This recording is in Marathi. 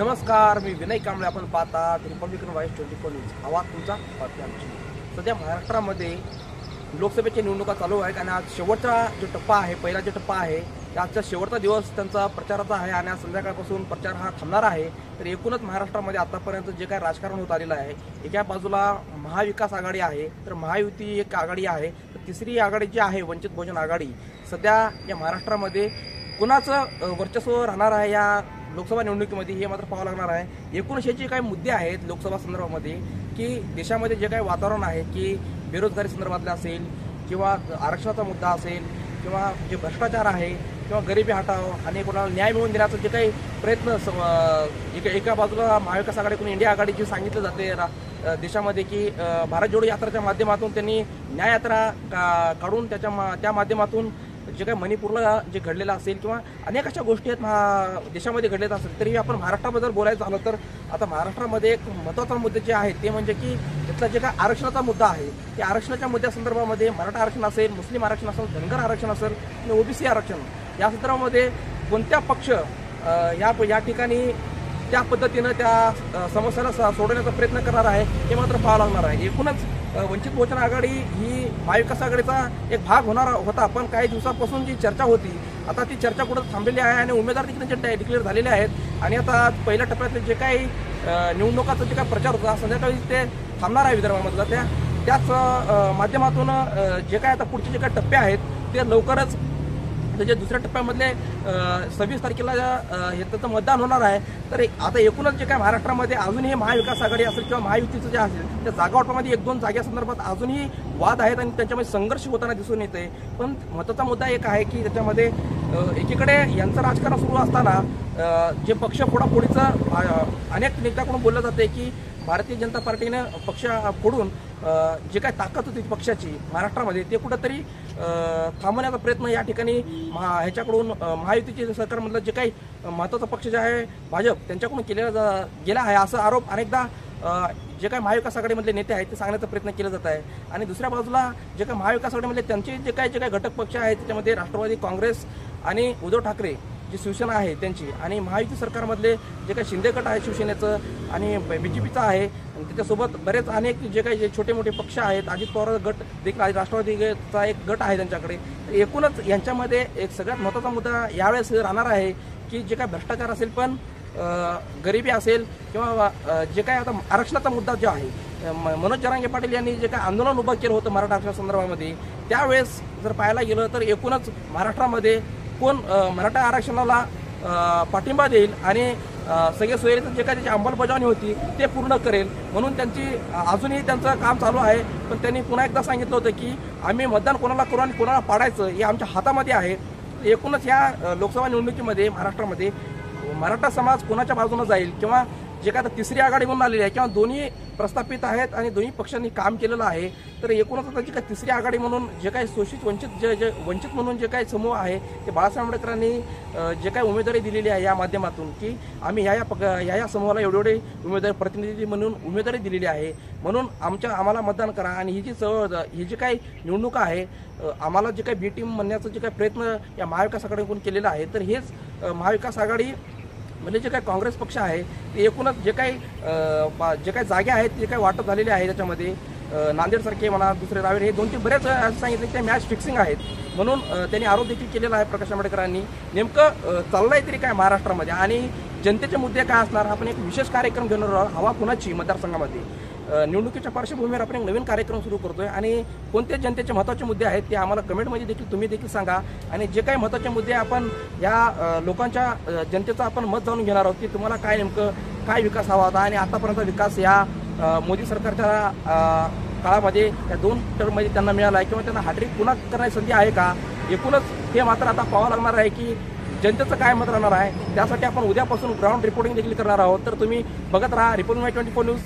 नमस्कार, मी विनय कांबळे. आपण पाहता रिपब्लिकन वॉइस 24 न्यूज. आवाज तुमचा, बातमी आमची. सध्या महाराष्ट्रामध्ये लोकसभेच्या निवडणुका चालू आहेत आणि आज शेवटचा जो टप्पा आहे, पहिला जो टप्पा आहे, आजचा शेवटचा दिवस त्यांचा प्रचाराचा आहे आणि आज संध्याकाळपासून प्रचार हा थांबणार आहे. तर एकूणच महाराष्ट्रामध्ये आतापर्यंत जे काही राजकारण होत आलेलं आहे, एका बाजूला महाविकास आघाडी आहे, तर महायुती एक आघाडी आहे, तर तिसरी आघाडी जी आहे वंचित बहुजन आघाडी. सध्या या महाराष्ट्रामध्ये कुणाचं वर्चस्व राहणार आहे या लोकसभा निवडणुकीमध्ये हे मात्र पाहावं लागणार आहे. एकूण हे जे काही मुद्दे आहेत लोकसभा संदर्भामध्ये, की देशामध्ये जे काही वातावरण आहे, की बेरोजगारी संदर्भातले असेल किंवा आरक्षणाचा मुद्दा असेल किंवा जे भ्रष्टाचार आहे किंवा गरिबी हटाव आणि कोणाला न्याय मिळवून देण्याचा जे काही प्रयत्न एका बाजूला महाविकास आघाडीकडून इंडिया आघाडी जे सांगितलं जाते देशामध्ये, की भारत जोडो यात्राच्या माध्यमातून त्यांनी न्याययात्रा काढून त्या माध्यमातून जे काही मणिपूरला जे घडलेलं असेल किंवा अनेक अशा गोष्टी आहेत देशामध्ये घडलेल्या असेल. तरी आपण महाराष्ट्राबद्दल बोलायचं झालं तर आता महाराष्ट्रामध्ये एक महत्त्वाचा मुद्दे जे आहेत ते म्हणजे की त्यातला जे काही आरक्षणाचा मुद्दा आहे, त्या आरक्षणाच्या मुद्द्यासंदर्भामध्ये मराठा आरक्षण असेल, मुस्लिम आरक्षण असेल, धनगर आरक्षण असेल आणि ओबीसी आरक्षण या संदर्भामध्ये कोणत्या पक्ष या ठिकाणी त्या पद्धतीनं त्या समस्याला सोडवण्याचा प्रयत्न करणार आहे हे मात्र पाहावं लागणार आहे. एकूणच वंचित बहुजन आघाडी ही महाविकास आघाडीचा एक भाग होणार होता, पण काही दिवसापासून जी चर्चा होती आता ती चर्चा कुठं थांबलेली आहे आणि उमेदवार देखील डिक्लेअर झालेले आहेत. आणि आता पहिल्या टप्प्यातले जे काही निवडणुकाचा जे काही प्रचार होता संध्याकाळी ते थांबणार आहे विदर्भामधला. त्याच माध्यमातून जे काय आता पुढचे जे काही टप्पे आहेत ते लवकरच त्याच्या दुसऱ्या टप्प्यामधले 26 तारखेला हे त्याचं मतदान होणार आहे. तर आता एकूणच जे काय महाराष्ट्रामध्ये अजूनही महाविकास आघाडी असेल किंवा महायुतीचं जे असेल त्या जागा वाटपामध्ये 1-2 जागेसंदर्भात अजूनही वाद आहेत आणि त्यांच्यामध्ये संघर्ष होताना दिसून येते. पण महत्त्वाचा मुद्दा एक आहे की त्याच्यामध्ये एकीकडे यांचं राजकारण सुरू असताना जे पक्ष फोडाफोडीचं अनेक नेत्याकडून बोललं जाते की भारतीय जनता पार्टीनं पक्ष फोडून जे काय ताकद होती पक्षाची महाराष्ट्रामध्ये ते कुठंतरी थांबवण्याचा प्रयत्न या ठिकाणी ह्याच्याकडून महायुतीचे सरकारमधलं जे काही महत्त्वाचा पक्ष जे आहे भाजप त्यांच्याकडून केलेला गेला आहे असा आरोप अनेकदा जे काही महाविकास आघाडीमधले नेते आहेत ते सांगण्याचा प्रयत्न केला जात आहे. आणि दुसऱ्या बाजूला जे काही महाविकास आघाडीमधले त्यांचे जे काही घटक पक्ष आहेत त्याच्यामध्ये राष्ट्रवादी काँग्रेस आणि उद्धव ठाकरे जी शिवसेना आहे त्यांची आणि महायुती सरकारमधले जे काही शिंदे गट आहे शिवसेनेचं आणि BJPचं आहे आणि त्याच्यासोबत बरेच अनेक जे काही छोटे मोठे पक्ष आहेत, अजित पवार गट देखील आहे, राष्ट्रवादीचा एक गट आहे त्यांच्याकडे. एकूणच यांच्यामध्ये एक सगळ्यात महत्त्वाचा मुद्दा यावेळेस राहणार आहे की जे काय भ्रष्टाचार असेल पण गरिबी असेल किंवा जे काय आता आरक्षणाचा मुद्दा जो आहे, मनोज जरांगे पाटील यांनी जे काय आंदोलन उभं केलं होतं मराठा आरक्षणासंदर्भामध्ये त्यावेळेस जर पाहायला गेलं तर एकूणच महाराष्ट्रामध्ये कोण मराठा आरक्षणाला पाठिंबा देईल आणि सगळे सोयीचं जे काही त्याची अंमलबजावणी होती ते पूर्ण करेल म्हणून त्यांची अजूनही त्यांचं काम चालू आहे. पण त्यांनी पुन्हा एकदा सांगितलं होतं की आम्ही मतदान कोणाला करू आणि कोणाला पाडायचं हे आमच्या हातामध्ये आहे. एकूणच या लोकसभा निवडणुकीमध्ये महाराष्ट्रामध्ये मराठा समाज कोणाच्या बाजूने जाईल किंवा जे काय आता तिसरी आघाडी म्हणून आलेली आहे किंवा दोन्ही प्रस्थापित आहेत आणि दोन्ही पक्षांनी काम केलेलं आहे. तर एकूणच आता जी काय तिसरी आघाडी म्हणून जे काही शोषित वंचित म्हणून जे काही समूह आहे ते बाळासाहेब आंबेडकरांनी जे काही उमेदवारी दिलेली आहे या माध्यमातून की आम्ही ह्या समूहाला एवढे उमेदवार प्रतिनिधी म्हणून उमेदवारी दिलेली आहे म्हणून आम्हाला मतदान करा. आणि ही जी काही निवडणूक आहे आम्हाला जे काही बी टीम म्हणण्याचा जे काही प्रयत्न या महाविकास आघाडीकडून केलेला आहे. तर हेच महाविकास आघाडी म्हणजे जे काही काँग्रेस पक्ष आहे ते एकूणच जे काही जागे आहेत जे काही वाटप झालेले आहे त्याच्यामध्ये नांदेडसारखे म्हणा दुसरे रावेर हे 2-3 बरेच सांगितले ते मॅच फिक्सिंग आहेत म्हणून त्यांनी आरोप देखील केलेला आहे प्रकाश आंबेडकरांनी. नेमकं चाललंय तरी काय महाराष्ट्रामध्ये आणि जनतेचे मुद्दे काय असणार आपण एक विशेष कार्यक्रम घेणार आहोत. हवा कुणाची मतदारसंघामध्ये निवडणुकीच्या पार्श्वभूमीवर आपण एक नवीन कार्यक्रम सुरू करतोय आणि कोणते जनतेचे महत्त्वाचे मुद्दे आहेत ते आम्हाला कमेंटमध्ये देखील तुम्ही देखील सांगा. आणि जे काही महत्त्वाचे मुद्दे आपण या लोकांच्या जनतेचं आपण मत जाणून घेणार आहोत की तुम्हाला काय नेमकं काय विकास हवा होता आणि आतापर्यंत विकास या मोदी सरकारच्या काळामध्ये या 2 टर्ममध्ये त्यांना मिळाला आहे किंवा त्यांना हॅट्रिक पुन्हा करण्याची संधी आहे का. एकूणच हे मात्र आता पाहावं लागणार आहे की जनतेचं काय मत राहणार आहे. त्यासाठी आपण उद्यापासून ग्राउंड रिपोर्टिंग देखील करणार आहोत. तर तुम्ही बघत राहा रिपब्लिक 24 न्यूज.